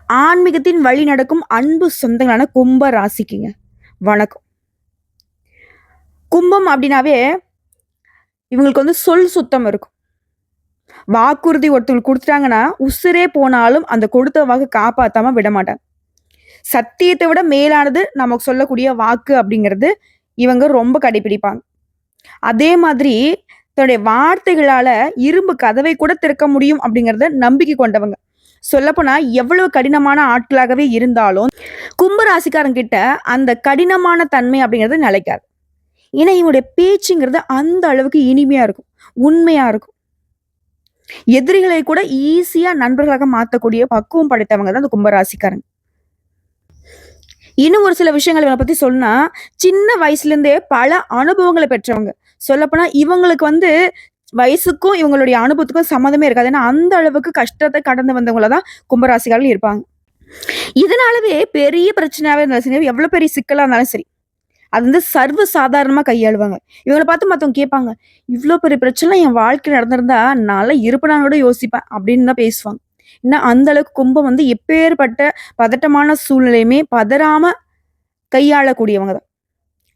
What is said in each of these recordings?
ஆன்மீகத்தின் வழி நடக்கும் அன்பு சொந்தங்களான கும்ப ராசிக்குங்க வணக்கம். கும்பம் அப்படின்னாவே இவங்களுக்கு சொல் சுத்தம் இருக்கும். வாக்குறுதி ஒருத்தவங்களுக்கு குடுத்துட்டாங்கன்னா, உசிரே போனாலும் அந்த கொடுத்த வாக்கு காப்பாத்தாம விட மாட்டாங்க. சத்தியத்தை விட மேலானது நமக்கு சொல்லக்கூடிய வாக்கு அப்படிங்கிறது இவங்க ரொம்ப கடைபிடிப்பாங்க. அதே மாதிரி தன்னுடைய வார்த்தைகளால இரும்பு கதவை கூட திறக்க முடியும் அப்படிங்கிறத நம்பிக்கை கொண்டவங்க. சொல்லப்போனா எவ்வளவு கடினமான ஆட்களாகவே இருந்தாலும் கும்ப ராசிக்காரங்கிட்ட அந்த கடினமான தன்மை அப்படிங்கிறது நிலைக்காது. ஏன்னா இவனுடைய பேச்சுங்கிறது அந்த அளவுக்கு இனிமையா இருக்கும், உண்மையா இருக்கும். எதிரிகளை கூட ஈஸியா நண்பர்களாக மாத்தக்கூடிய பக்குவம் படைத்தவங்க தான் அந்த கும்பராசிக்காரங்க. இன்னும் ஒரு சில விஷயங்கள் இவங்களை பத்தி சொன்னா, சின்ன வயசுல இருந்தே பல அனுபவங்களை பெற்றவங்க. சொல்லப்போனா இவங்களுக்கு வயசுக்கும் இவங்களுடைய அனுபவத்துக்கும் சம்மந்தமே இருக்காது. ஏன்னா அந்த அளவுக்கு கஷ்டத்தை கடந்து வந்தவங்கள தான் கும்பராசிக்காரர்கள் இருப்பாங்க. இதனாலவே பெரிய பிரச்சனையாவே இருந்தாலும் சரி, எவ்வளவு பெரிய சிக்கலா இருந்தாலும் சரி, அது சர்வ சாதாரணமா கையாளுவாங்க. இவங்கள பார்த்து மத்தவங்க கேட்பாங்க, "இவ்ளோ பெரிய பிரச்சனை என் வாழ்க்கையில நடந்திருந்தா, நான்லாம் இருப்பேனான்னு கூட யோசிப்பேன்" அப்படின்னு தான் பேசுவாங்க. ஏன்னா அந்த அளவுக்கு கும்பம் எப்பேற்பட்ட பதட்டமான சூழ்நிலையுமே பதறாம கையாளக்கூடியவங்க தான்.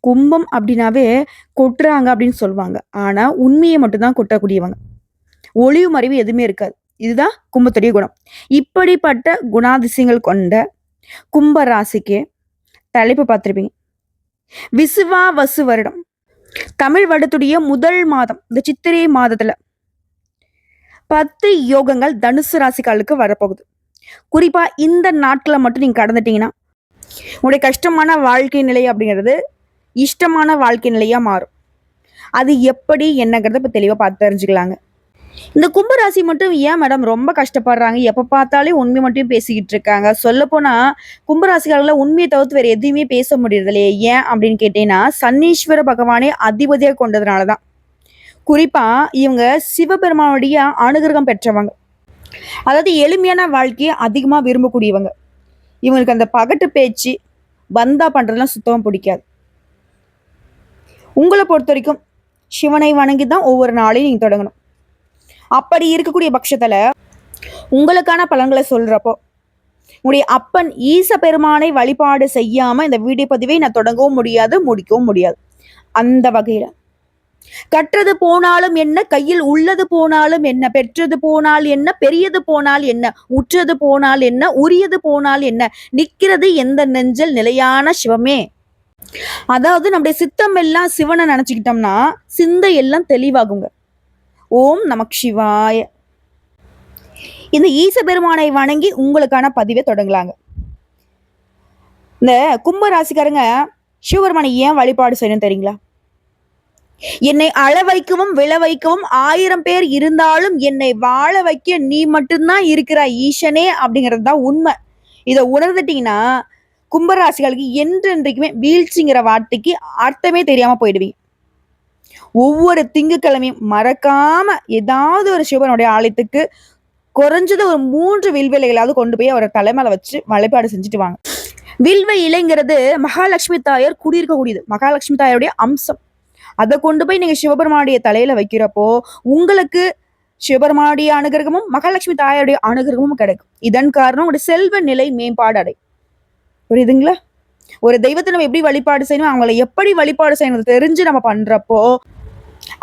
கும்பம் அப்படின்னாவே கொட்டுறாங்க அப்படின்னு சொல்லுவாங்க. ஆனா உண்மையை மட்டும் தான் கொட்டக்கூடியவங்க. ஒளிவு மறைவு எதுவுமே இருக்காது. இதுதான் கும்பத்துடைய குணம். இப்படிப்பட்ட குணாதிசயங்கள் கொண்ட கும்ப ராசிக்கு தலைப்பு பார்த்திருப்பீங்க. விசுவாவசு வருடம். தமிழ் வருடத்துடைய முதல் மாதம் இந்த சித்திரை மாதத்துல 10 யோகங்கள் தனுசு ராசிக்காரர்களுக்கு வரப்போகுது. குறிப்பா இந்த நாட்களை மட்டும் நீங்க கடந்துட்டீங்கன்னா உங்களுடைய கஷ்டமான வாழ்க்கை நிலை அப்படிங்கிறது இஷ்டமான வாழ்க்கை நிலையா மாறும். அது எப்படி என்னங்கிறத இப்ப தெளிவா பார்த்து தெரிஞ்சுக்கலாங்க. இந்த கும்பராசி மட்டும் ஏன் மேடம் ரொம்ப கஷ்டப்படுறாங்க, எப்ப பார்த்தாலே உண்மை மட்டும் பேசிக்கிட்டு இருக்காங்க? சொல்ல போனா கும்பராசிக்காரங்கள உண்மையை தவிர்த்து வேற எதுவுமே பேச முடியறது இல்லையே, ஏன் அப்படின்னு கேட்டீங்கன்னா சனீஸ்வர பகவானே அதிபதியாக கொண்டதுனாலதான். குறிப்பா இவங்க சிவபெருமானுடைய அனுகிரகம் பெற்றவங்க. அதாவது எளிமையான வாழ்க்கையை அதிகமா விரும்பக்கூடியவங்க. இவங்களுக்கு அந்த பகட்டு பேச்சு பந்தா பண்றதுலாம் சுத்தமா பிடிக்காது. உங்களை பொறுத்த வரைக்கும் சிவனை வணங்கி தான் ஒவ்வொரு நாளையும் நீங்க தொடங்கணும். அப்படி இருக்கக்கூடிய பட்சத்துல உங்களுக்கான பலன்களை சொல்றப்போ உங்களுடைய அப்பன் ஈச பெருமானை வழிபாடு செய்யாம இந்த வீடியோ பதிவை நான் தொடங்கவும் முடியாது, முடிக்கவும் முடியாது. அந்த வகையில கற்றது போனாலும் என்ன, கையில் உள்ளது போனாலும் என்ன, பெற்றது போனால் என்ன, பெரியது போனால் என்ன, உற்றது போனால் என்ன, உரியது போனால் என்ன, நிக்கிறது எந்த நெஞ்சல் நிலையான சிவமே. அதாவது நம்முடைய சித்தம் எல்லாம் சிவனை நினைச்சுக்கிட்டோம்னா சிந்தை எல்லாம் தெளிவாகுங்க. ஓம் நமக் சிவாய. இந்த ஈச பெருமானை வணங்கி உங்களுக்கான பதிவை தொடங்கலாங்க. இந்த கும்ப ராசிக்காரங்க சிவபெருமானை ஏன் வழிபாடு செய்யணும் தெரியுங்களா? என்னை அழ வைக்கவும் விழ வைக்கவும் 1000 பேர் இருந்தாலும் என்னை வாழ வைக்க நீ மட்டும்தான் இருக்கிற ஈசனே அப்படிங்கிறது தான் உண்மை. இதை உணர்ந்துட்டீங்கன்னா கும்பராசிகளுக்கு என்றென்றைக்குமே வீழ்ச்சிங்கிற வார்த்தைக்கு அர்த்தமே தெரியாம போயிடுவீங்க. ஒவ்வொரு திங்கட்கிழமையும் மறக்காம ஏதாவது ஒரு சிவனுடைய ஆலயத்துக்கு குறைஞ்சது ஒரு 3 வில்வெளிகளாவது கொண்டு போய் அவரை தலைமையில வச்சு வழிபாடு செஞ்சுட்டு வாங்க. வில்வ இலைங்கிறது மகாலட்சுமி தாயார் குடியிருக்கக்கூடியது, மகாலட்சுமி தாயாருடைய அம்சம். அதை கொண்டு போய் நீங்க சிவபெருமானுடைய தலையில வைக்கிறப்போ உங்களுக்கு சிவபெருமானுடைய அனுகிரகமும் மகாலட்சுமி தாயாருடைய அனுகிரகமும் கிடைக்கும். இதன் காரணம் உங்களுடைய செல்வ நிலை மேம்பாடு அடை. புரியுதுங்களா? ஒரு தெய்வத்தை நம்ம எப்படி வழிபாடு செய்யணும், அவங்களை எப்படி வழிபாடு செய்யணும் தெரிஞ்சு நம்ம பண்றப்போ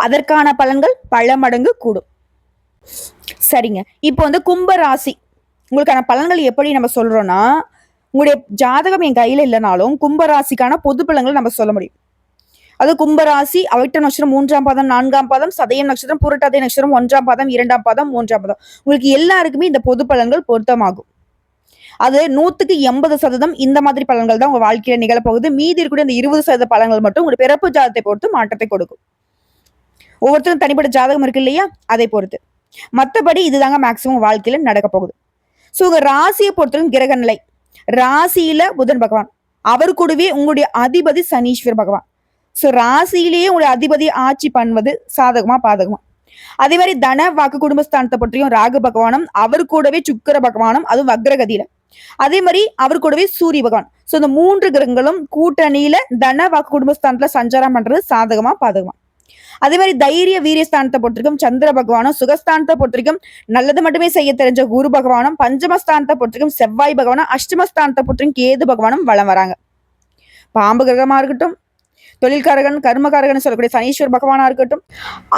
அதற்கான பலன்கள் பல மடங்கு கூடும். சரிங்க, இப்போ கும்ப ராசி உங்களுக்கான பலன்கள் எப்படி நம்ம சொல்றோம்னா, உங்களுடைய ஜாதகம் என் கையில இல்லைனாலும் கும்பராசிக்கான பொது பலன்களை நம்ம சொல்ல முடியும். அது கும்பராசி அவிட்ட நட்சத்திரம் 3ஆம் பாதம் 4ஆம் பாதம், சதயம் நட்சத்திரம், புரட்டாதி நட்சத்திரம் 1ஆம் பாதம் 2ஆம் பாதம் 3ஆம் பாதம், உங்களுக்கு எல்லாருக்குமே இந்த பொது பலன்கள் பொருத்தமாகும். அது 100% இந்த மாதிரி பலன்கள் தான் உங்க வாழ்க்கையில நிகழப்போகுது. மீதி இருக்கக்கூடிய இந்த 20% பலன்கள் மட்டும் உங்களுடைய பிறப்பு ஜாதகத்தை பொறுத்து மாற்றத்தை கொடுக்கும். ஒவ்வொருத்தரும் தனிப்பட்ட ஜாதகம் இருக்கு இல்லையா, அதை பொறுத்து. மற்றபடி இதுதாங்க மேக்சிமம் வாழ்க்கையில நடக்க போகுது. ஸோ உங்க ராசியை பொறுத்தவரைக்கும் கிரக நிலை, ராசியில புதன் பகவான், அவர் கூடவே உங்களுடைய அதிபதி சனீஸ்வர பகவான். ஸோ ராசியிலேயே உங்களுடைய அதிபதி ஆட்சி பண்ணுவது சாதகமா பாதகமா. அதே மாதிரி தன வாக்கு குடும்பஸ்தானத்தை பற்றியும் ராகு பகவானும், அவர் கூடவே சுக்கிர பகவானும், அதுவும் வக்ரகதியில. அதே மாதிரி அவர் கூடவே சூரிய பகவான். ஸோ இந்த 3 கிரகங்களும் கூட்டணியில தன வாக்கு குடும்பஸ்தானத்துல சஞ்சாரம் பண்றது சாதகமா பாதகமா. அதே மாதிரி தைரிய வீரியஸ்தானத்தை பொறுத்திருக்கும் சந்திர பகவானும், சுகஸ்தானத்தை பொறுத்திருக்கும் நல்லது மட்டுமே செய்ய தெரிஞ்ச குரு பகவானும், பஞ்சமஸ்தானத்தை பொறுத்திருக்கும் செவ்வாய் பகவானும், அஷ்டமஸ்தானத்தை பொறுத்திருக்கும் கேது பகவானும் வலம் வராங்க. பாம்பு கிரகமா இருக்கட்டும், தொழில்காரகன் கர்மகாரகன் சொல்லக்கூடிய சனீஸ்வர் பகவானா இருக்கட்டும்,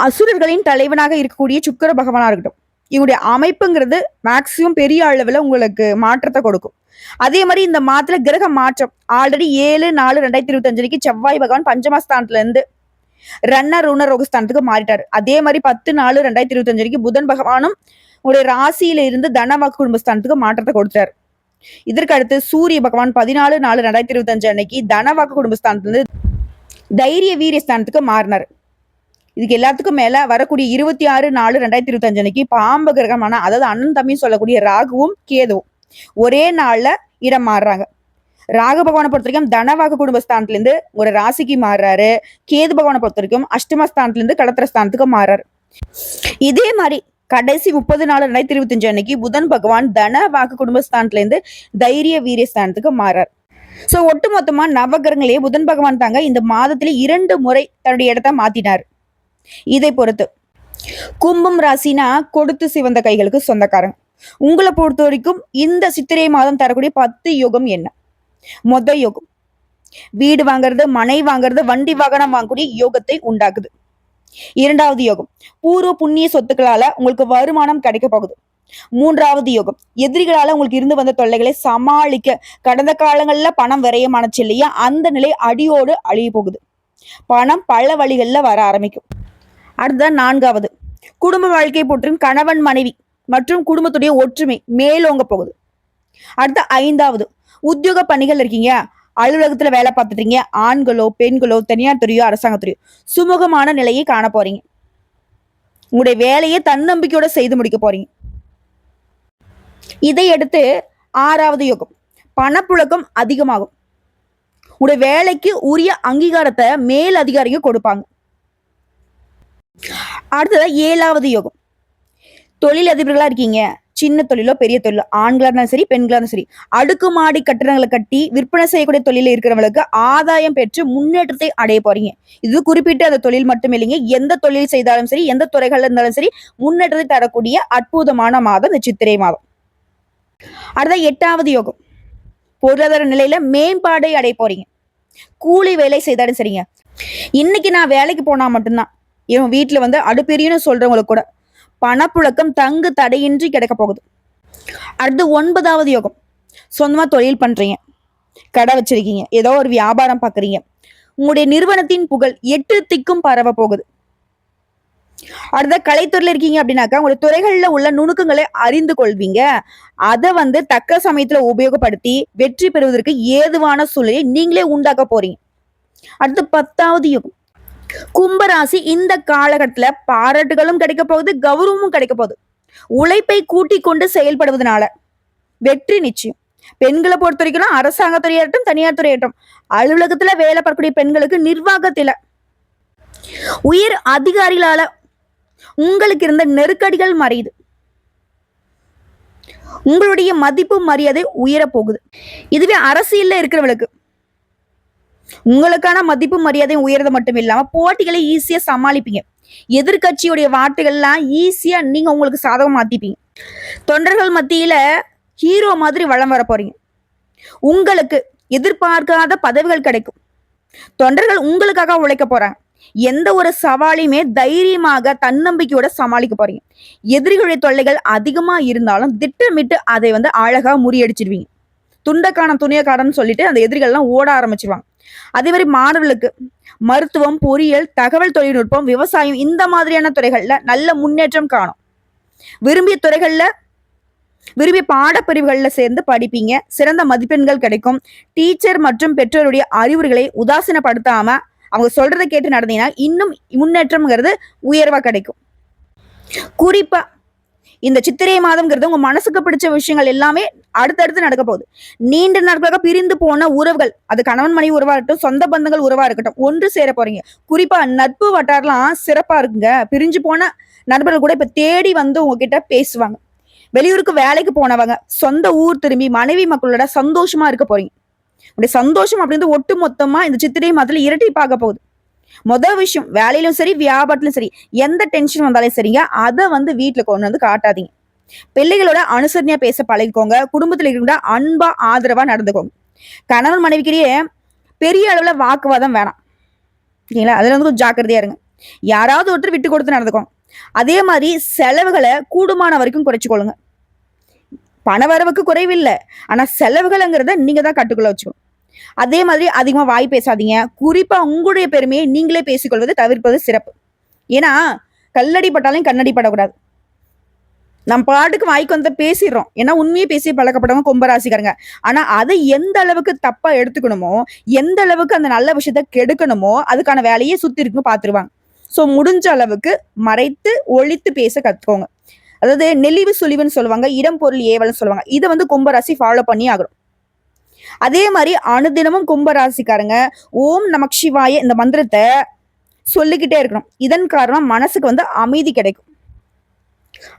அசுரர்களின் தலைவனாக இருக்கக்கூடிய சுக்கிர பகவானா இருக்கட்டும், இவங்களுடைய அமைப்புங்கிறது மேக்சிமம் பெரிய அளவுல உங்களுக்கு மாற்றத்தை கொடுக்கும். அதே மாதிரி இந்த மாதத்துல கிரக மாற்றம் ஆல்ரெடி 7/4/2025 செவ்வாய் பகவான் பஞ்சமஸ்தானத்துல இருந்து ருண ரோகஸ்தானத்துக்கு மாறிட்டாரு. அதே மாதிரி 10/4/2025 புதன் பகவானும் உங்களுடைய ராசியில இருந்து தனவாக்கு குடும்பஸ்தானத்துக்கு மாற்றத்தை கொடுத்தாரு. இதற்கு அடுத்து சூரிய பகவான் 14/4/2025 அன்னைக்கு தனவாக்கு குடும்பஸ்தானத்துல தைரிய வீரியஸ்தானத்துக்கு மாறினார். இதுக்கு எல்லாத்துக்கும் மேல வரக்கூடிய 26/4/2025 அன்னைக்கு பாம்பு கிரகமான, அதாவது அண்ணன் தம்பின்னு சொல்லக்கூடிய ராகுவும் கேதுவும் ஒரே நாள்ல இடம் மாறுறாங்க. ராகு பகவானை பொறுத்த வரைக்கும் தனவாக்கு குடும்பஸ்தானத்துல இருந்து ஒரு ராசிக்கு மாறுறாரு. கேது பகவானை பொறுத்த வரைக்கும் அஷ்டமஸ்தானத்துல இருந்து களத்திரஸ்தானத்துக்கு மாறுறாரு. இதே மாதிரி கடைசி 30/4/2025 அன்னைக்கு புதன் பகவான் தனவாக்கு குடும்பஸ்தானத்துல இருந்து தைரிய வீரியஸ்தானத்துக்கு மாறார். சோ ஒட்டுமொத்தமா நவகிரகங்களே புதன் பகவான் தாங்க இந்த மாதத்துல 2 முறை தன்னுடைய இடத்தை மாத்தினார். இதை பொறுத்து கும்பம் ராசினா கொடுத்து சிவந்த கைகளுக்கு சொந்தக்காரங்க. உங்களை பொறுத்த வரைக்கும் இந்த சித்திரை மாதம் தரக்கூடிய 10 யோகம் என்ன? மொத யோகம் வீடு வாங்குறது, மனை வாங்குறது, வண்டி வாகனம் வாங்கக்கூடிய யோகத்தை உண்டாக்குது. 2வது யோகம் பூர்வ புண்ணிய சொத்துக்களால உங்களுக்கு வருமானம் கிடைக்க போகுது. 3வது யோகம் எதிரிகளால உங்களுக்கு இருந்து வந்த தொல்லைகளை சமாளிக்க கடந்த காலங்கள்ல பணம் விரயமானச்சு இல்லையா, அந்த நிலை அடியோடு அழிய போகுது. பணம் பல வழிகள்ல வர ஆரம்பிக்கும். அடுத்த 4வது குடும்ப வாழ்க்கை போற்றும் கணவன் மனைவி மற்றும் குடும்பத்துடைய ஒற்றுமை மேலோங்க போகுது. அடுத்த 5வது உத்தியோக பணிகள் இருக்கீங்க, அலுவலகத்துல வேலை பார்த்துட்டீங்க, ஆண்களோ பெண்களோ தனியார் துறையோ அரசாங்கத்துறையோ சுமூகமான நிலையை காண போறீங்க. உங்களுடைய வேலையை தன்னம்பிக்கையோட செய்து முடிக்க போறீங்க. இதை அடுத்து 6வது யோகம் பணப்புழக்கம் அதிகமாகும். உங்களுடைய வேலைக்கு உரிய அங்கீகாரத்தை மேல் அதிகாரிங்க கொடுப்பாங்க. அடுத்தது 7வது யோகம் தொழில் அதிபர்களா இருக்கீங்க, சின்ன தொழிலோ பெரிய தொழிலோ, ஆண்களா இருந்தாலும் சரி பெண்களா இருந்தாலும் சரி, அடுக்குமாடி கட்டிடங்களை கட்டி விற்பனை செய்யக்கூடிய தொழில இருக்கிறவங்களுக்கு ஆதாயம் பெற்று முன்னேற்றத்தை அடைய போறீங்க. இது குறிப்பிட்ட அந்த தொழில் மட்டும் இல்லைங்க, எந்த தொழில் செய்தாலும் சரி, எந்த துறைகள்ல இருந்தாலும் சரி முன்னேற்றத்தை தரக்கூடிய அற்புதமான மாதம் இந்த சித்திரை மாதம். அடுத்த 8வது யோகம் பொருளாதார நிலையில மேம்பாடை அடைய போறீங்க. கூலி வேலை செய்தாலும் சரிங்க, இன்னைக்கு நான் வேலைக்கு போனா மட்டும்தான் இவன் வீட்டுல அடுப்பெரியன்னு சொல்றவங்களுக்கு கூட பணப்புழக்கம் தங்கு தடையின்றி கிடைக்க போகுது. அடுத்து 9வது யோகம் சொந்தமா தொழில் பண்றீங்க, கடை வச்சிருக்கீங்க, ஏதோ ஒரு வியாபாரம் பாக்குறீங்க, உங்களுடைய நிறுவனத்தின் புகழ் 8 திக்கும் பரவ போகுது. அடுத்த கலைத்துறையில இருக்கீங்க அப்படின்னாக்கா உங்களுடைய துறைகள்ல உள்ள நுணுக்கங்களை அறிந்து கொள்வீங்க. அதை தக்க சமயத்துல உபயோகப்படுத்தி வெற்றி பெறுவதற்கு ஏதுவான சூழ்நிலையை நீங்களே உண்டாக்க போறீங்க. அடுத்து 10வது யோகம் கும்பராசி இந்த காலகட்டத்துல பாராட்டுகளும் கிடைக்க போகுது, கௌரவமும் கிடைக்க போகுது. உழைப்பை கூட்டிக் கொண்டு செயல்படுவதனால வெற்றி நிச்சயம். பெண்களை பொறுத்த வரைக்கும் அரசாங்கத்துறையாகட்டும் தனியார் துறையாகட்டும் அலுவலகத்துல வேலை பார்க்கக்கூடிய பெண்களுக்கு நிர்வாகத்தில உயர் அதிகாரிகளால உங்களுக்கு இருந்த நெருக்கடிகள் மறையுது. உங்களுடைய மதிப்பு மரியாதை உயர போகுது. இதுவே அரசியல்ல இருக்கிறவங்களுக்கு உங்களுக்கான மதிப்பு மரியாதை உயர்றது மட்டும் இல்லாம போட்டிகளை ஈஸியா சமாளிப்பீங்க. எதிர்கட்சியுடைய வார்த்தைகள்லாம் ஈஸியா நீங்க உங்களுக்கு சாதகம் மாத்திப்பீங்க. தொண்டர்கள் மத்தியில ஹீரோ மாதிரி வளம் வர போறீங்க. உங்களுக்கு எதிர்பார்க்காத பதவிகள் கிடைக்கும். தொண்டர்கள் உங்களுக்காக உழைக்க போறாங்க. எந்த ஒரு சவாலையுமே தைரியமாக தன்னம்பிக்கையோட சமாளிக்க போறீங்க. எதிரிகளுடைய தொல்லைகள் அதிகமா இருந்தாலும் திட்டமிட்டு அதை அழகா முறியடிச்சிருவீங்க. துண்டக்கான துணியக்காரன்னு சொல்லிட்டு அந்த எதிரிகள்லாம் ஓட ஆரம்பிச்சிருவாங்க. அதே மாதிரி மாணவர்களுக்கு மருத்துவம், பொறியியல், தகவல் தொழில்நுட்பம், விவசாயம் இந்த மாதிரியான துறைகள்ல நல்ல முன்னேற்றம் காணும். விரும்பிய துறைகள்ல விரும்பிய பாடப்பிரிவுகள்ல சேர்ந்து படிப்பீங்க. சிறந்த மதிப்பெண்கள் கிடைக்கும். டீச்சர் மற்றும் பெற்றோருடைய அறிவுரைகளை உதாசீனப்படுத்தாம அவங்க சொல்றதை கேட்டு நடந்தீங்கன்னா இன்னும் முன்னேற்றம்ங்கிறது உயர்வா கிடைக்கும். குறிப்பா இந்த சித்திரை மாதம்ங்கிறது உங்க மனசுக்கு பிடிச்ச விஷயங்கள் எல்லாமே அடுத்தடுத்து நடக்க போகுது. நீண்ட நாட்களாக பிரிந்து போன உறவுகள், அது கணவன் மனைவி உறவா இருக்கட்டும், சொந்த பந்தங்கள் உறவா இருக்கட்டும், ஒன்று சேர போறீங்க. குறிப்பா நட்பு வட்டாரலாம் சிறப்பா இருக்குங்க. பிரிஞ்சு போன நண்பர்கள் கூட இப்ப தேடி உங்ககிட்ட பேசுவாங்க. வெளியூருக்கு வேலைக்கு போனவங்க சொந்த ஊர் திரும்பி மனைவி மக்களோட சந்தோஷமா இருக்க போறீங்க. உடைய சந்தோஷம் அப்படின்றது ஒட்டு மொத்தமா இந்த சித்திரை மாதத்துல இரட்டிப்பாக போகுது. முதல் விஷயம், வேலையிலும் சரி வியாபாரத்திலும் சரி எந்த டென்ஷன் வந்தாலும் சரிங்க, அதை வந்து வீட்டுல கொண்டு வந்து காட்டாதீங்க. பிள்ளைகளோட அனுசரணையா பேச பழகிக்கோங்க. குடும்பத்துல இருக்கிற அன்பா ஆதரவா நடந்துக்கோங்க. கணவன் மனைவிக்கிடையே பெரிய அளவுல வாக்குவாதம் வேணாம். ஓகேங்களா? அதுல வந்து கொஞ்சம் ஜாக்கிரதையா இருங்க. யாராவது ஒருத்தர் விட்டு கொடுத்து நடந்துக்கோங்க. அதே மாதிரி செலவுகளை கூடுமான வரைக்கும் குறைச்சுக்கொள்ளுங்க. பண வரவுக்கு குறைவில்லை, ஆனா செலவுகள்ங்கிறத நீங்க தான் கட்டுக்குள்ள வச்சுக்கணும். அதே மாதிரி அதிகமா வாய் பேசாதீங்க. குறிப்பா உங்களுடைய பெருமையை நீங்களே பேசிக்கொள்வது தவிர்ப்பது சிறப்பு. ஏன்னா கல்லடி பட்டாலும் கண்ணடி படக்கூடாது. நம்ம பாட்டுக்கு வாய்க்கு வந்த பேசிடுறோம். ஏன்னா உண்மையை பேசி பழக்கப்பட்டவங்க கும்பராசிக்காரங்க. ஆனா அதை எந்த அளவுக்கு தப்பா எடுத்துக்கணுமோ, எந்த அளவுக்கு அந்த நல்ல விஷயத்த கெடுக்கணுமோ அதுக்கான வேலையை சுத்தி இருக்குன்னு பாத்துருவாங்க. சோ முடிஞ்ச அளவுக்கு மறைத்து ஒழித்து பேச கத்துக்கோங்க. அதாவது நெளிவு சுழிவுன்னு சொல்லுவாங்க, இடம் பொருள் ஏவல்னு சொல்லுவாங்க. இதை வந்து கும்பராசி ஃபாலோ பண்ணி ஆகணும். அதே மாதிரி அனுதினமும் கும்பராசிக்காரங்க ஓம் நமக் சிவாய இந்த மந்திரத்தை சொல்லிக்கிட்டே இருக்கணும். இதன் காரணம் மனசுக்கு வந்து அமைதி கிடைக்கும்.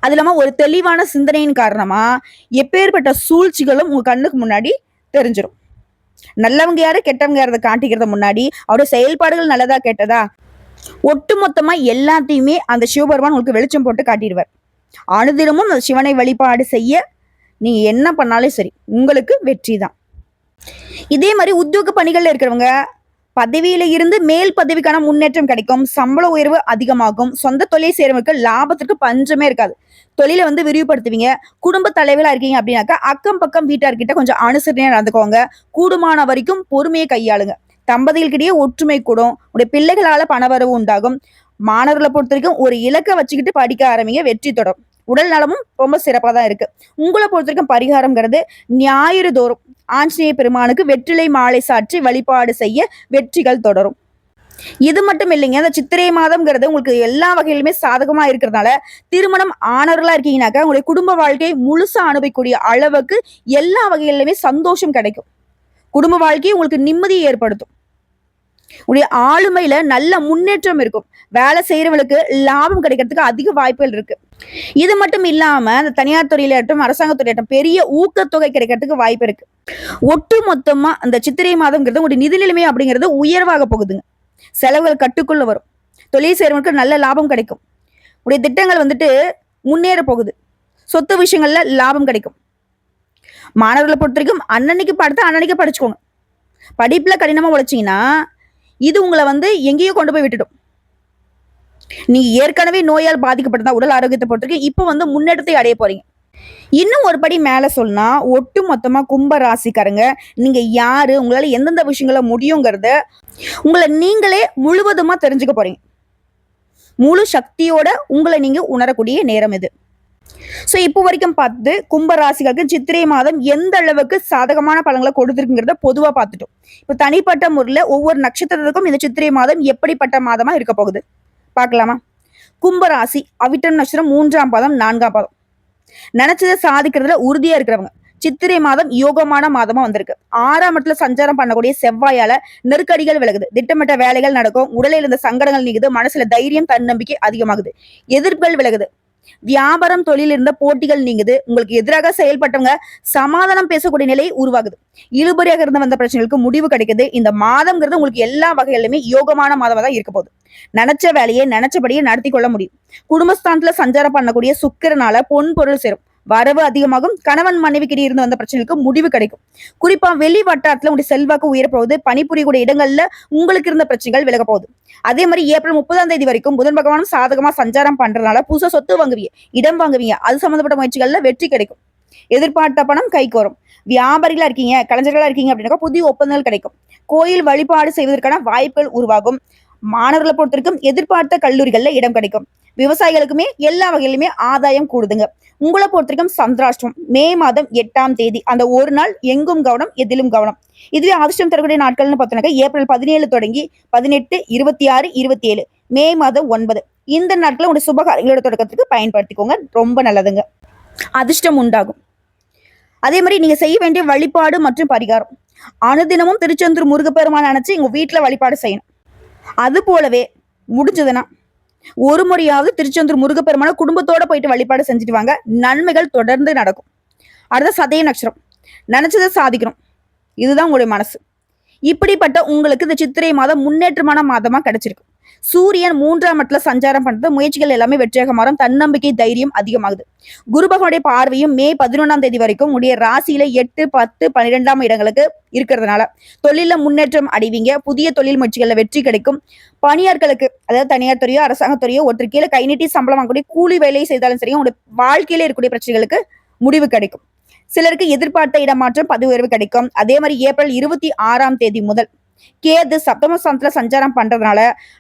அது இல்லாம ஒரு தெளிவான சிந்தனையின் காரணமா எப்பேற்பட்ட சூழ்ச்சிகளும் உங்க கண்ணுக்கு முன்னாடி தெரிஞ்சிடும். நல்லவங்க யாரு கெட்டவங்க யாரத காட்டிக்கிறத முன்னாடி அவருடைய செயல்பாடுகள் நல்லதா கெட்டதா ஒட்டுமொத்தமா எல்லாத்தையுமே அந்த சிவபெருமான் உங்களுக்கு வெளிச்சம் போட்டு காட்டிடுவார். அனுதினமும் அந்த சிவனை வழிபாடு செய்ய நீங்க என்ன பண்ணாலும் சரி உங்களுக்கு வெற்றி தான். இதே மாதிரி உத்தியோக பணிகள்ல இருக்கிறவங்க பதவியில இருந்து மேல் பதவிக்கான முன்னேற்றம் கிடைக்கும். சம்பள உயர்வு அதிகமாகும். சொந்த தொழில் செய்யறவங்களுக்கு லாபத்திற்கு பஞ்சமே இருக்காது. தொழிலை வந்து விரிவுபடுத்துவீங்க. குடும்ப தலைவரா இருக்கீங்க அப்படின்னாக்கா அக்கம் பக்கம் வீட்டார்கிட்ட கொஞ்சம் அனுசரணையா நடந்துக்கோங்க. கூடுமான வரைக்கும் பொறுமையை கையாளுங்க. தம்பதிகளுக்கிடையே ஒற்றுமை கூடும். உடைய பிள்ளைகளால பணவரவு உண்டாகும். மாணவர்களை பொறுத்த வரைக்கும் ஒரு இலக்கை வச்சுக்கிட்டு படிக்க ஆரம்பிங்க, வெற்றி தொடரும். உடல் நலமும் ரொம்ப சிறப்பாக தான் இருக்கு. உங்களை பொறுத்த வரைக்கும் பரிகாரம்ங்கிறது ஞாயிறு தோறும் ஆஞ்சநேய பெருமானுக்கு வெற்றிலை மாலை சாற்றி வழிபாடு செய்ய வெற்றிகள் தொடரும். இது மட்டும் இல்லைங்க, அந்த சித்திரை மாதம்ங்கிறது உங்களுக்கு எல்லா வகையிலுமே சாதகமா இருக்கிறதுனால திருமணம் ஆனவர்களா இருக்கீங்கன்னாக்கா உங்களுடைய குடும்ப வாழ்க்கையை முழுசா அனுபவிக்கக்கூடிய அளவுக்கு எல்லா வகையிலுமே சந்தோஷம் கிடைக்கும். குடும்ப வாழ்க்கையை உங்களுக்கு நிம்மதியை ஏற்படுத்தும். உடைய ஆளுமையில நல்ல முன்னேற்றம் இருக்கும். வேலை செய்யறவங்களுக்கு லாபம் கிடைக்கிறதுக்கு அதிக வாய்ப்புகள் இருக்கு. இது மட்டும் இல்லாம அந்த தனியார் துறையிலாட்டும் அரசாங்க துறையாட்டும் பெரிய ஊக்கத்தொகை கிடைக்கிறதுக்கு வாய்ப்பு இருக்கு. ஒட்டு மொத்தமா அந்த சித்திரை மாதம்ங்கிறது உங்களுடைய நிதி நிலைமை அப்படிங்கிறது உயர்வாக போகுதுங்க. செலவுகள் கட்டுக்குள்ள வரும். தொழில் செய்யறவங்களுக்கு நல்ல லாபம் கிடைக்கும். உடைய திட்டங்கள் வந்துட்டு முன்னேற போகுது. சொத்து விஷயங்கள்ல லாபம் கிடைக்கும். மாணவர்களை பொறுத்த வரைக்கும் அன்னன்னைக்கு படுத்து அன்னன்னைக்கு படிச்சுக்கோங்க. படிப்புல கடினமா உழைச்சிங்கன்னா இது உங்களை வந்து எங்கேயோ கொண்டு போய் விட்டுடும். நீங்க ஏற்கனவே நோயால் பாதிக்கப்பட்டதா உடல் ஆரோக்கியத்தை பொறுத்தவரைக்கும் இப்ப வந்து முன்னேற்றத்தை அடைய போறீங்க. இன்னும் ஒரு படி மேல சொன்னா ஒட்டு மொத்தமா கும்ப ராசிக்காரங்க நீங்க யாரு, உங்களால எந்தெந்த விஷயங்கள முடியுங்கிறத உங்களை நீங்களே முழுவதுமா தெரிஞ்சுக்க போறீங்க. முழு சக்தியோட உங்களை நீங்க உணரக்கூடிய நேரம் இது. சோ இப்போ வரைக்கும் பார்த்து கும்ப ராசிகளுக்கு சித்திரை மாதம் எந்த அளவுக்கு சாதகமான பலன்களை கொடுத்துருக்குங்கிறத பொதுவா பார்த்துட்டோம். இப்போ தனிப்பட்ட முறையில் ஒவ்வொரு நட்சத்திரத்துக்கும் இந்த சித்திரை மாதம் எப்படிப்பட்ட மாதமா இருக்க போகுது பார்க்கலாமா? கும்பராசி அவிட்டம் நட்சத்திரம் 3ஆம் பாதம் 4ஆம் பாதம். நினைச்சதை சாதிக்கிறதுல உறுதியா இருக்கிறவங்க சித்திரை மாதம் யோகமான மாதமா வந்திருக்கு. 6ஆம் இடத்துல சஞ்சாரம் பண்ணக்கூடிய செவ்வாயால நெருக்கடிகள் விலகுது. திட்டமிட்ட வேலைகள் நடக்கும். உடலில் இருந்த சங்கடங்கள் நீங்குது. மனசுல தைரியம் தன்னம்பிக்கை அதிகமாகுது. எதிர்ப்புகள் விலகுது. வியாபாரம் தொழில் இருந்த போட்டிகள் நீங்குது. உங்களுக்கு எதிராக செயல்பட்டவங்க சமாதானம் பேசக்கூடிய நிலை உருவாகுது. இழுபறியாக இருந்து வந்த பிரச்சனைகளுக்கு முடிவு கிடைக்குது. இந்த மாதம்ங்கிறது உங்களுக்கு எல்லா வகையிலுமே யோகமான மாதமா தான் இருக்க போகுது. நினைச்ச வேலையை நினைச்சபடியே நடத்தி கொள்ள முடியும். குடும்பஸ்தானத்துல சஞ்சாரம் பண்ணக்கூடிய சுக்கிரனால பொன் பொருள் சேரும். வரவு அதிகமாகும். கணவன் மனைவிக்கிடையே இருந்து வந்த பிரச்சனைகளுக்கு முடிவு கிடைக்கும். குறிப்பா வெளி வட்டாரத்துல உங்களுடைய செல்வாக்கு உயரப்போகுது. பணிபுரியக்கூடிய இடங்கள்ல உங்களுக்கு இருந்த பிரச்சனைகள் விலக போகுது. அதே மாதிரி ஏப்ரல் 30ஆம் தேதி வரைக்கும் புதன் பகவானும் சாதகமா சஞ்சாரம் பண்றதுனால புதுசா சொத்து வாங்குவீங்க, இடம் வாங்குவீங்க. அது சம்பந்தப்பட்ட முயற்சிகள்ல வெற்றி கிடைக்கும். எதிர்பார்த்த பணம் கைக்கு வரும். வியாபாரிகளா இருக்கீங்க, கலைஞர்களா இருக்கீங்க அப்படின்னாக்கா புதிய ஒப்பந்தங்கள் கிடைக்கும். கோயில் வழிபாடு செய்வதற்கான வாய்ப்புகள் உருவாகும். மாணவர்களை பொறுத்திருக்கும் எதிர்பார்த்த கல்லூரிகள்ல இடம் கிடைக்கும். விவசாயிகளுக்குமே எல்லா வகையிலுமே ஆதாயம் கூடுதுங்க. உங்களை பொறுத்திருக்கும் சந்திராஷ்டிரம் மே மாதம் 8ஆம் தேதி. அந்த ஒரு நாள் எங்கும் கவனம், எதிலும் கவனம். இதுவே அதிர்ஷ்டம் தரக்கூடிய நாட்கள்னு பார்த்தோம்னாக்கா ஏப்ரல் 17 தொடங்கி 18, 26, 27, மே மாதம் 9 இந்த நாட்களை உங்களுடைய சுபகாரியங்களோட தொடக்கத்துக்கு பயன்படுத்திக்கோங்க. ரொம்ப நல்லதுங்க. அதிர்ஷ்டம் உண்டாகும். அதே மாதிரி நீங்க செய்ய வேண்டிய வழிபாடு மற்றும் பரிகாரம் அனுதினமும் திருச்செந்தூர் முருகப்பெருமான் நினைச்சு உங்க வீட்டுல வழிபாடு செய்யணும். அது போலவே முடிஞ்சதுன்னா ஒரு முறையாவது திருச்செந்தூர் முருகப்பெருமான குடும்பத்தோட போயிட்டு வழிபாடு செஞ்சுட்டு வாங்க. நன்மைகள் தொடர்ந்து நடக்கும். அடுத்த சதய நட்சத்திரம் நினைச்சதை சாதிக்கணும். இதுதான் உங்களுடைய மனசு. இப்படிப்பட்ட உங்களுக்கு இந்த சித்திரை மாதம் முன்னேற்றமான மாதமா கிடைச்சிருக்கு. சூரியன் 3ஆம் இடத்துல சஞ்சாரம் பண்றது முயற்சிகள் எல்லாமே வெற்றியாக மாறும். தன்னம்பிக்கை, தைரியம் அதிகமாகுது. குரு பகவானுடைய பார்வையும் மே 11ஆம் தேதி வரைக்கும் உடைய ராசியில 8, 10, 12ஆம் இடங்களுக்கு இருக்கிறதுனால தொழில முன்னேற்றம் அடைவீங்க. புதிய தொழில் முயற்சிகள்ல வெற்றி கிடைக்கும். பணியாட்களுக்கு, அதாவது தனியார் துறையோ அரசாங்கத்துறையோ ஒருத்தர் கீழே கை நீட்டி சம்பளம் வாங்கக்கூடிய கூலி வேலையை செய்தாலும் சரி, உங்களுடைய வாழ்க்கையில இருக்கக்கூடிய பிரச்சனைகளுக்கு முடிவு கிடைக்கும். சிலருக்கு எதிர்பார்த்த இடமாற்றம், பதவி உயர்வு கிடைக்கும். அதே மாதிரி ஏப்ரல் 26ஆம் தேதி முதல் கேது சப்தமஸ்தானத்துல சஞ்சாரம் பண்றதுனால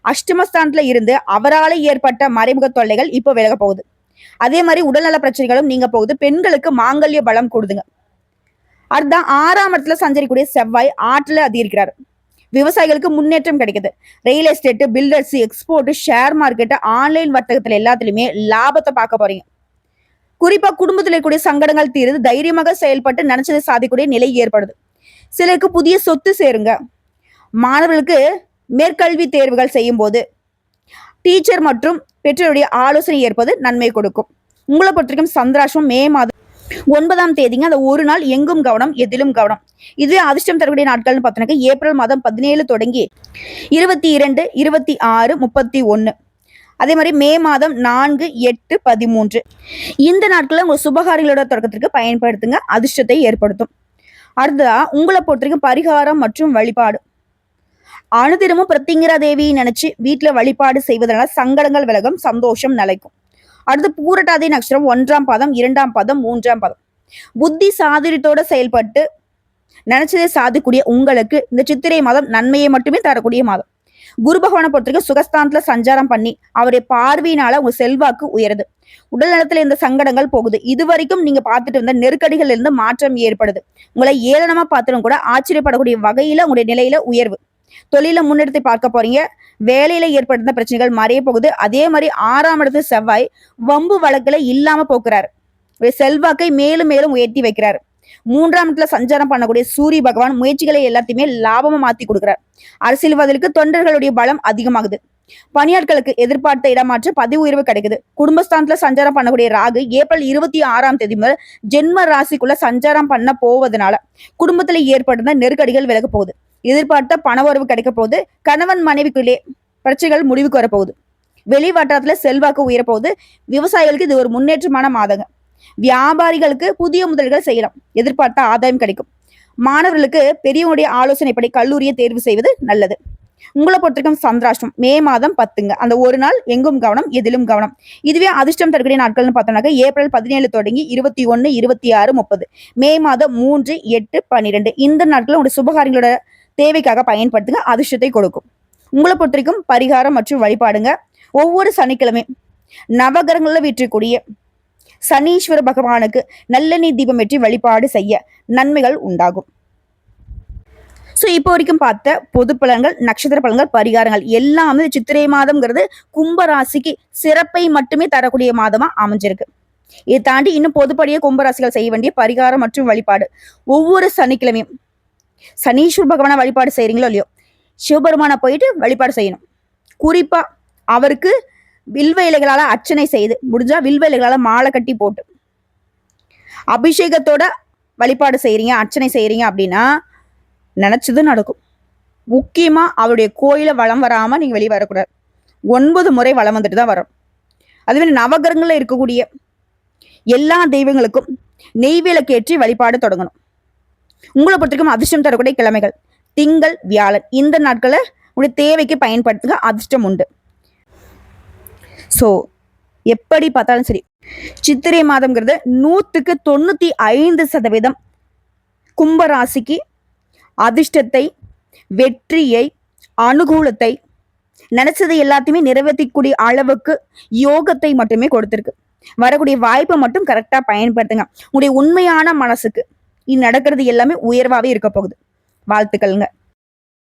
அஷ்டமஸ்தானத்துல இருந்து அவரால் ஏற்பட்ட மறைமுக தொல்லைகள் இப்போ விலக போகுது. அதே மாதிரி உடல்நல பிரச்சனைகளும் நீங்க போகுது. பெண்களுக்கு மாங்கல்ய பலம் கூடுதுங்க. அதுதான் 6ஆம் இடத்துல சஞ்சரிக்கூடிய செவ்வாய் ஆற்றல அதிகரிக்கிறார். விவசாயிகளுக்கு முன்னேற்றம் கிடைக்குது. Real estate, builders, export, share market, online வர்த்தகத்துல எல்லாத்துலயுமே லாபத்தை பார்க்க போறீங்க. குறிப்பா குடும்பத்தில் இருக்கக்கூடிய சங்கடங்கள் தீருது. தைரியமாக செயல்பட்டு நினைச்சதை சாதிக்கக்கூடிய நிலை ஏற்படுது. சிலருக்கு புதிய சொத்து சேருங்க. மாணவர்களுக்கு மேற்கல்வி தேர்வுகள் செய்யும் போது டீச்சர் மற்றும் பெற்றோருடைய ஆலோசனை ஏற்பது நன்மை கொடுக்கும். உங்களை பொறுத்தவரைக்கும் சந்திராஷ்டம் மே மாதம் 9ஆம் தேதிங்க. அந்த ஒரு நாள் எங்கும் கவனம், எதிலும் கவனம். இதுவே அதிர்ஷ்டம் தரக்கூடிய நாட்கள்னு பார்த்தோம்னா ஏப்ரல் மாதம் 17 தொடங்கி 22, 26, 31. அதே மாதிரி மே மாதம் 4, 8, 13. இந்த நாட்களில் உங்க சுபகாரிகளோட தொடக்கத்திற்கு பயன்படுத்துங்க. அதிர்ஷ்டத்தை ஏற்படுத்தும். அடுத்ததா உங்களை பொறுத்தவரைக்கும் பரிகாரம் மற்றும் வழிபாடு. அனுதினமும் பிரத்திங்கிரா தேவியை நினைச்சு வீட்டுல வழிபாடு செய்வதனால சங்கடங்கள் விலகும், சந்தோஷம் நிலைக்கும். அடுத்து பூரட்டாதி நட்சத்திரம் 1ஆம் பாதம், 2ஆம் பாதம், 3ஆம் பாதம். புத்தி சாதுரியத்தோட செயல்பட்டு நினைச்சதை சாதிக்கூடிய உங்களுக்கு இந்த சித்திரை மாதம் நன்மையை மட்டுமே தரக்கூடிய மாதம். குரு பகவானை பொறுத்தவரைக்கும் சுகஸ்தானத்துல சஞ்சாரம் பண்ணி அவருடைய பார்வையினால உங்க செல்வாக்கு உயருது. உடல் நலத்துல இந்த சங்கடங்கள் போகுது. இதுவரைக்கும் நீங்க பார்த்துட்டு இருந்த நெருக்கடிகள் இருந்து மாற்றம் ஏற்படுது. உங்களை ஏளனமா பார்த்தாலும் கூட ஆச்சரியப்படக்கூடிய வகையில உங்களுடைய நிலையில உயர்வு. தொழில முன்னெடுத்து பார்க்க போறீங்க. வேலையில ஏற்படுத்த பிரச்சனைகள் மறைய போகுது. அதே மாதிரி 6ஆம் இடத்து செவ்வாய் வம்பு வழக்குல இல்லாம போக்குறாரு. செல்வாக்கை மேலும் மேலும் உயர்த்தி வைக்கிறாரு. 3ஆம் இடத்துல சஞ்சாரம் பண்ணக்கூடிய சூரிய பகவான் முயற்சிகளை எல்லாத்தையுமே லாபமா மாத்தி கொடுக்கிறார். அரசியல்வாதிகளுக்கு தொண்டர்களுடைய பலம் அதிகமாகுது. பணியாட்களுக்கு எதிர்பார்த்த இடமாற்ற பதவி உயர்வு கிடைக்குது. குடும்பஸ்தானத்துல சஞ்சாரம் பண்ணக்கூடிய ராகு ஏப்ரல் 26ஆம் தேதி முதல் ஜென்ம ராசிக்குள்ள சஞ்சாரம் பண்ண போவதனால குடும்பத்துல ஏற்பட்ட நெருக்கடிகள் விலக போகுது. எதிர்பார்த்த பண உறவு கிடைக்க போகுது. கணவன் மனைவிக்குள்ளே பிரச்சனைகள் முடிவுக்கு வரப்போகுது. வெளி வட்டாரத்துல செல்வாக்கு உயரப்போகுது. விவசாயிகளுக்கு இது ஒரு முன்னேற்றமான மாதங்க. வியாபாரிகளுக்கு புதிய முதல்கள் செய்யலாம். எதிர்பார்த்த ஆதாயம் கிடைக்கும். மாணவர்களுக்கு பெரியவனுடைய ஆலோசனைப்படி கல்லூரியை தேர்வு செய்வது நல்லது. உங்களை பொறுத்தவரைக்கும் சந்திராஷ்டம் மே மாதம் 10ங்க. அந்த ஒரு நாள் எங்கும் கவனம், எதிலும் கவனம். இதுவே அதிர்ஷ்டம் தரக்கூடிய நாட்கள்னு பார்த்தோம்னாக்க ஏப்ரல் 17 தொடங்கி 21, 26, 30. மே மாதம் 3, 8, 12. இந்த நாட்கள் உங்களுடைய சுபகாரியங்களோட தேவைக்காக பயன்படுத்துங்க. அதிர்ஷ்டத்தை கொடுக்கும். உங்களை பொறுத்தவரைக்கும் பரிகாரம் மற்றும் வழிபாடுங்க. ஒவ்வொரு சனிக்கிழமை நவகிரகங்கள்ல வீற்றக்கூடிய சனீஸ்வர பகவானுக்கு நல்லெண்ணெய் தீபம் ஏற்றி வழிபாடு செய்ய நன்மைகள் உண்டாகும். ஸோ இப்போ வரைக்கும் பார்த்த பொது பலன்கள், நட்சத்திர பலன்கள், பரிகாரங்கள் எல்லாமே சித்திரை மாதம்ங்கிறது கும்பராசிக்கு சிறப்பை மட்டுமே தரக்கூடிய மாதமா அமைஞ்சிருக்கு. இதை தாண்டி இன்னும் பொதுப்படியே கும்பராசிகள் செய்ய வேண்டிய பரிகாரம் மற்றும் வழிபாடு. ஒவ்வொரு சனிக்கிழமையும் சனீஸ்வர பகவான வழிபாடு செய்யறீங்களோ இல்லையோ, சிவபெருமான போயிட்டு வழிபாடு செய்யணும். குறிப்பா அவருக்கு வில்வ இலைகளால அர்ச்சனை செய்து, முடிஞ்சா வில்வ இலைகளால மாலை கட்டி போட்டு அபிஷேகத்தோட வழிபாடு செய்யறீங்க, அர்ச்சனை செய்யறீங்க அப்படின்னா நினைச்சது நடக்கும். முக்கியமா அவருடைய கோயில வளம் வராம நீங்க வெளியே வரக்கூடாது. 9 முறை வளம் வந்துட்டு தான் வரும். அதுவே நவகிரகங்கள்ல இருக்கக்கூடிய எல்லா தெய்வங்களுக்கும் நெய்வேலக்கேற்றி வழிபாடு தொடங்கணும். உங்களை பொறுத்தவரைக்கும் அதிர்ஷ்டம் தரக்கூடிய கிழமைகள் திங்கள், வியாழன். இந்த நாட்களை உங்களுடைய தேவைக்கு பயன்படுத்துங்க. அதிர்ஷ்டம் உண்டு. ஸோ எப்படி பார்த்தாலும் சரி, சித்திரை மாதம்ங்கிறது 100க்கு 95% கும்பராசிக்கு அதிர்ஷ்டத்தை, வெற்றியை, அனுகூலத்தை, நினைச்சதை எல்லாத்தையுமே நிறைவேற்றக்கூடிய அளவுக்கு யோகத்தை மட்டுமே கொடுத்திருக்கு. வரக்கூடிய வாய்ப்பை மட்டும் கரெக்டா பயன்படுத்துங்க. உங்களுடைய உண்மையான மனசுக்கு இது நடக்கிறது எல்லாமே உயர்வாவே இருக்க போகுது. வாழ்த்துக்கள்ங்க.